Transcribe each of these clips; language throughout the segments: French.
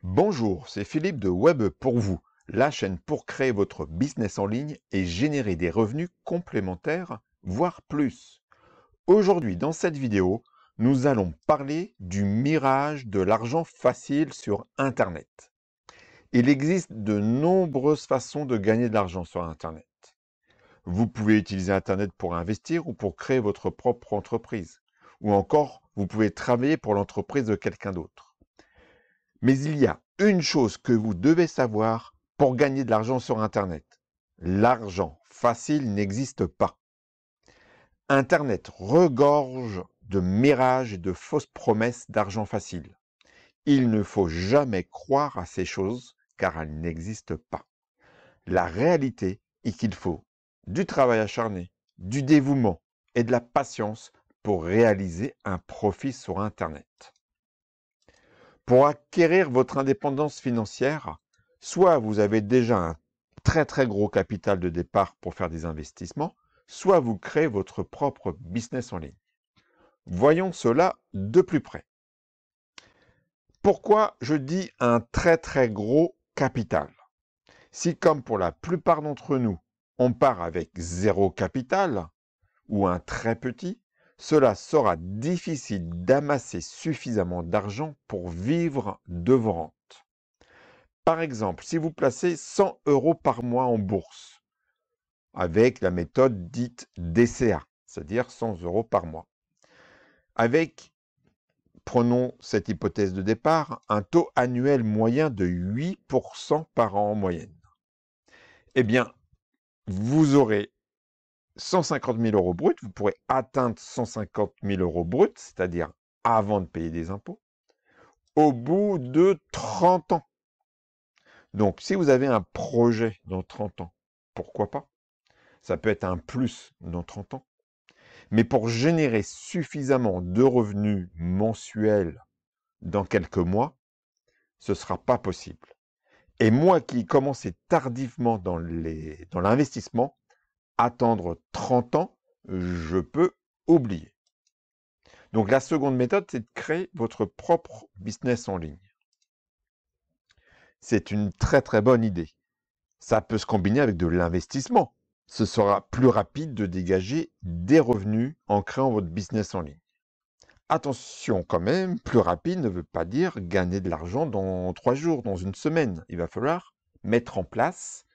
Bonjour, c'est Philippe de Web pour vous, la chaîne pour créer votre business en ligne et générer des revenus complémentaires, voire plus. Aujourd'hui, dans cette vidéo, nous allons parler du mirage de l'argent facile sur Internet. Il existe de nombreuses façons de gagner de l'argent sur Internet. Vous pouvez utiliser Internet pour investir ou pour créer votre propre entreprise. Ou encore, vous pouvez travailler pour l'entreprise de quelqu'un d'autre. Mais il y a une chose que vous devez savoir pour gagner de l'argent sur Internet. L'argent facile n'existe pas. Internet regorge de mirages et de fausses promesses d'argent facile. Il ne faut jamais croire à ces choses car elles n'existent pas. La réalité est qu'il faut du travail acharné, du dévouement et de la patience pour réaliser un profit sur Internet. Pour acquérir votre indépendance financière, soit vous avez déjà un très gros capital de départ pour faire des investissements, soit vous créez votre propre business en ligne. Voyons cela de plus près. Pourquoi je dis un très gros capital? Si, comme pour la plupart d'entre nous, on part avec zéro capital ou un très petit, cela sera difficile d'amasser suffisamment d'argent pour vivre de vos rentes. Par exemple, si vous placez 100 € par mois en bourse, avec la méthode dite DCA, c'est-à-dire 100 € par mois, avec, prenons cette hypothèse de départ, un taux annuel moyen de 8% par an en moyenne, eh bien, vous aurez 150 000 € bruts, vous pourrez atteindre 150 000 € bruts, c'est-à-dire avant de payer des impôts, au bout de 30 ans. Donc, si vous avez un projet dans 30 ans, pourquoi pas? Ça peut être un plus dans 30 ans. Mais pour générer suffisamment de revenus mensuels dans quelques mois, ce ne sera pas possible. Et moi qui ai commencé tardivement dans l'investissement, attendre 30 ans, je peux oublier. Donc la seconde méthode, c'est de créer votre propre business en ligne. C'est une très bonne idée. Ça peut se combiner avec de l'investissement. Ce sera plus rapide de dégager des revenus en créant votre business en ligne. Attention quand même, plus rapide ne veut pas dire gagner de l'argent dans 3 jours, dans une semaine. Il va falloir mettre en place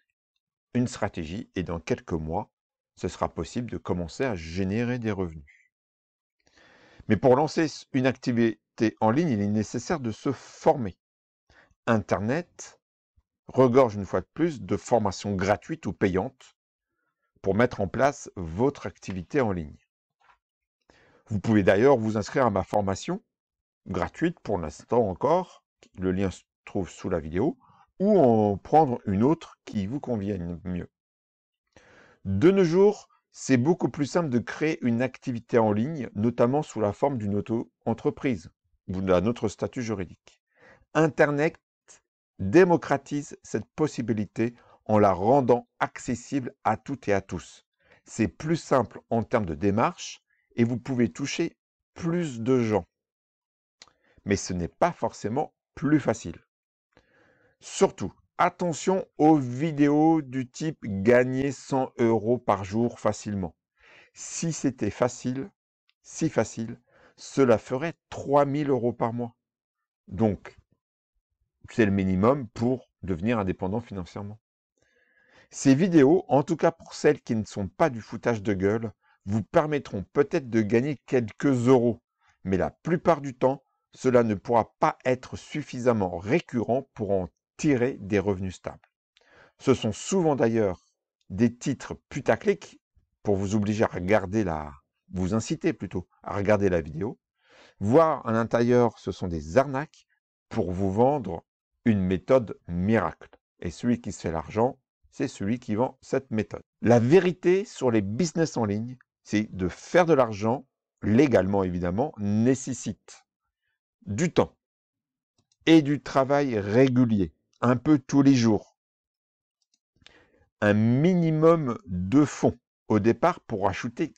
une stratégie et dans quelques mois, ce sera possible de commencer à générer des revenus. Mais pour lancer une activité en ligne, il est nécessaire de se former. Internet regorge une fois de plus de formations gratuites ou payantes pour mettre en place votre activité en ligne. Vous pouvez d'ailleurs vous inscrire à ma formation, gratuite pour l'instant encore, le lien se trouve sous la vidéo, ou en prendre une autre qui vous convienne mieux. De nos jours, c'est beaucoup plus simple de créer une activité en ligne, notamment sous la forme d'une auto-entreprise ou d'un autre statut juridique. Internet démocratise cette possibilité en la rendant accessible à toutes et à tous. C'est plus simple en termes de démarche et vous pouvez toucher plus de gens. Mais ce n'est pas forcément plus facile. Surtout, attention aux vidéos du type « gagner 100 € par jour facilement ». Si c'était facile, si facile, cela ferait 3 000 € par mois. Donc, c'est le minimum pour devenir indépendant financièrement. Ces vidéos, en tout cas pour celles qui ne sont pas du foutage de gueule, vous permettront peut-être de gagner quelques euros, mais la plupart du temps, cela ne pourra pas être suffisamment récurrent pour en tirer des revenus stables. Ce sont souvent d'ailleurs des titres putaclic pour vous obliger à regarder vous inciter plutôt à regarder la vidéo, voire à l'intérieur, ce sont des arnaques pour vous vendre une méthode miracle. Et celui qui se fait l'argent, c'est celui qui vend cette méthode. La vérité sur les business en ligne, c'est de faire de l'argent, légalement évidemment, nécessite du temps et du travail régulier, un peu tous les jours. Un minimum de fonds au départ pour acheter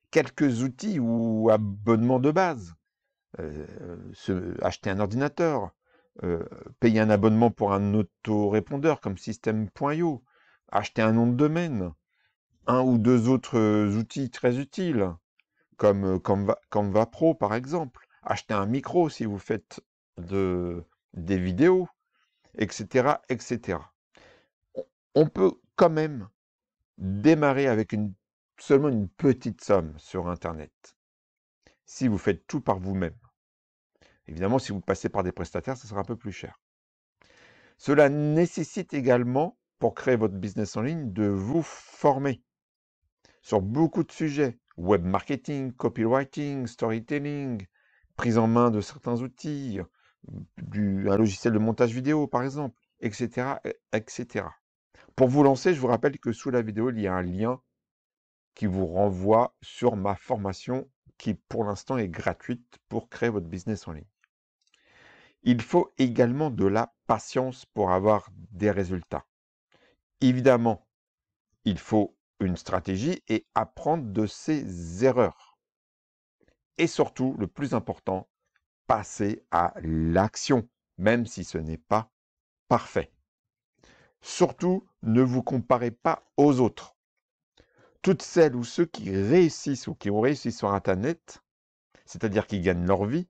quelques outils ou abonnements de base. Acheter un ordinateur, payer un abonnement pour un autorépondeur comme System.io, acheter un nom de domaine, un ou deux autres outils très utiles, comme Canva Pro par exemple, acheter un micro si vous faites des vidéos, etc., etc. On peut quand même démarrer avec seulement une petite somme sur Internet, si vous faites tout par vous-même. Évidemment, si vous passez par des prestataires, ça sera un peu plus cher. Cela nécessite également, pour créer votre business en ligne, de vous former sur beaucoup de sujets. Web marketing, copywriting, storytelling, prise en main de certains outils, un logiciel de montage vidéo par exemple, etc., etc. Pour vous lancer, je vous rappelle que sous la vidéo, il y a un lien qui vous renvoie sur ma formation qui, pour l'instant, est gratuite pour créer votre business en ligne. Il faut également de la patience pour avoir des résultats. Évidemment, il faut une stratégie et apprendre de ses erreurs. Et surtout, le plus important, passer à l'action, même si ce n'est pas parfait. Surtout, ne vous comparez pas aux autres. Toutes celles ou ceux qui réussissent ou qui ont réussi sur Internet, c'est-à-dire qui gagnent leur vie,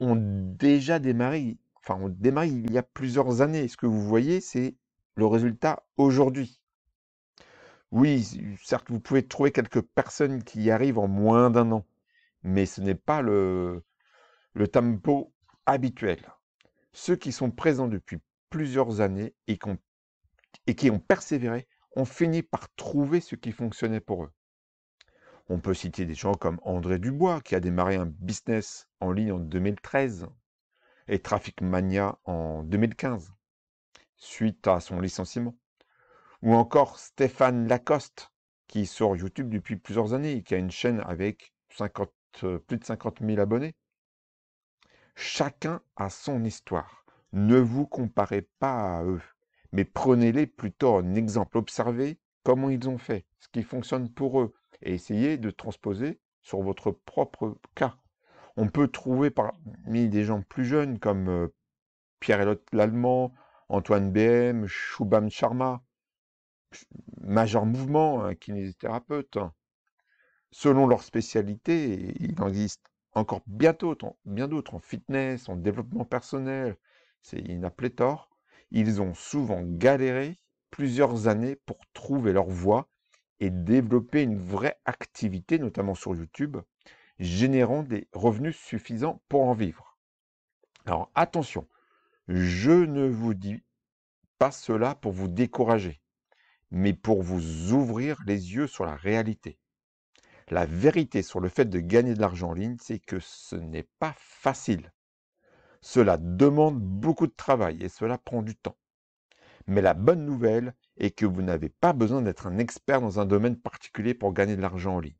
ont déjà démarré, ont démarré il y a plusieurs années. Ce que vous voyez, c'est le résultat aujourd'hui. Oui, certes, vous pouvez trouver quelques personnes qui y arrivent en moins d'un an, mais ce n'est pas le tempo habituel. Ceux qui sont présents depuis plusieurs années et qui ont persévéré ont fini par trouver ce qui fonctionnait pour eux. On peut citer des gens comme André Dubois, qui a démarré un business en ligne en 2013, et Traffic Mania en 2015, suite à son licenciement. Ou encore Stéphane Lacoste, qui est sur YouTube depuis plusieurs années et qui a une chaîne avec plus de 50 000 abonnés. Chacun a son histoire. Ne vous comparez pas à eux, mais prenez-les plutôt en exemple. Observez comment ils ont fait, ce qui fonctionne pour eux, et essayez de transposer sur votre propre cas. On peut trouver parmi des gens plus jeunes comme Pierre-Elliott Lallemand, Antoine BM, Shubham Sharma, Major Mouvement, un kinésithérapeute. Selon leur spécialité, il en existe encore bien d'autres en fitness, en développement personnel, il y en a pléthore. Ils ont souvent galéré plusieurs années pour trouver leur voie et développer une vraie activité, notamment sur YouTube, générant des revenus suffisants pour en vivre. Alors attention, je ne vous dis pas cela pour vous décourager, mais pour vous ouvrir les yeux sur la réalité. La vérité sur le fait de gagner de l'argent en ligne, c'est que ce n'est pas facile. Cela demande beaucoup de travail et cela prend du temps. Mais la bonne nouvelle est que vous n'avez pas besoin d'être un expert dans un domaine particulier pour gagner de l'argent en ligne.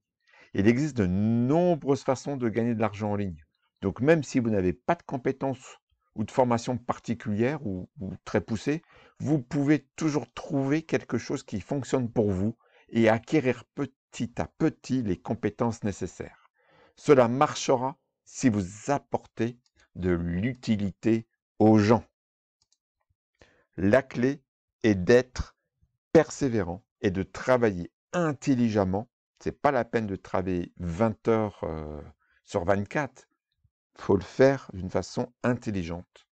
Il existe de nombreuses façons de gagner de l'argent en ligne. Donc même si vous n'avez pas de compétences ou de formation particulière ou très poussée, vous pouvez toujours trouver quelque chose qui fonctionne pour vous et acquérir petit à petit les compétences nécessaires. Cela marchera si vous apportez de l'utilité aux gens. La clé est d'être persévérant et de travailler intelligemment. C'est pas la peine de travailler 20 heures sur 24. Il faut le faire d'une façon intelligente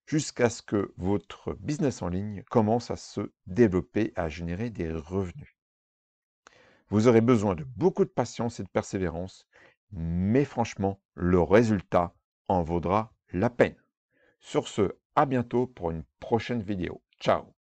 jusqu'à ce que votre business en ligne commence à se développer, à générer des revenus. Vous aurez besoin de beaucoup de patience et de persévérance, mais franchement, le résultat en vaudra la peine. Sur ce, à bientôt pour une prochaine vidéo. Ciao!